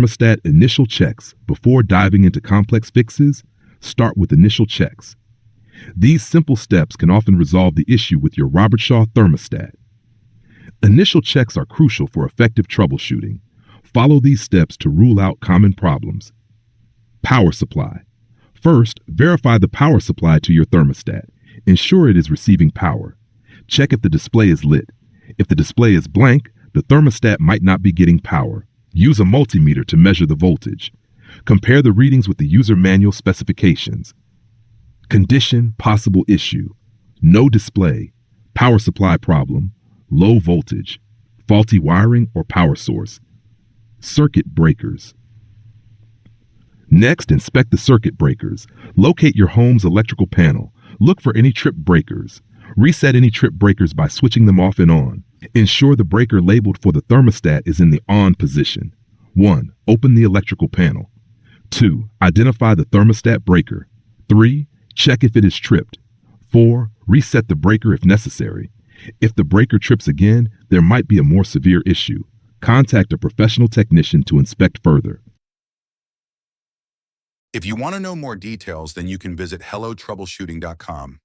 Thermostat initial checks. Before diving into complex fixes, start with initial checks. These simple steps can often resolve the issue with your Robertshaw thermostat. Initial checks are crucial for effective troubleshooting. Follow these steps to rule out common problems. Power supply. First, verify the power supply to your thermostat. Ensure it is receiving power. Check if the display is lit. If the display is blank, the thermostat might not be getting power. Use a multimeter to measure the voltage. Compare the readings with the user manual specifications. Condition, possible issue: no display, power supply problem, low voltage, faulty wiring or power source. Circuit breakers. Next, inspect the circuit breakers. Locate your home's electrical panel. Look for any trip breakers. Reset any trip breakers by switching them off and on. Ensure the breaker labeled for the thermostat is in the on position. 1. Open the electrical panel. 2. Identify the thermostat breaker. 3. Check if it is tripped. 4. Reset the breaker if necessary. If the breaker trips again, there might be a more severe issue. Contact a professional technician to inspect further. If you want to know more details, then you can visit HelloTroubleshooting.com.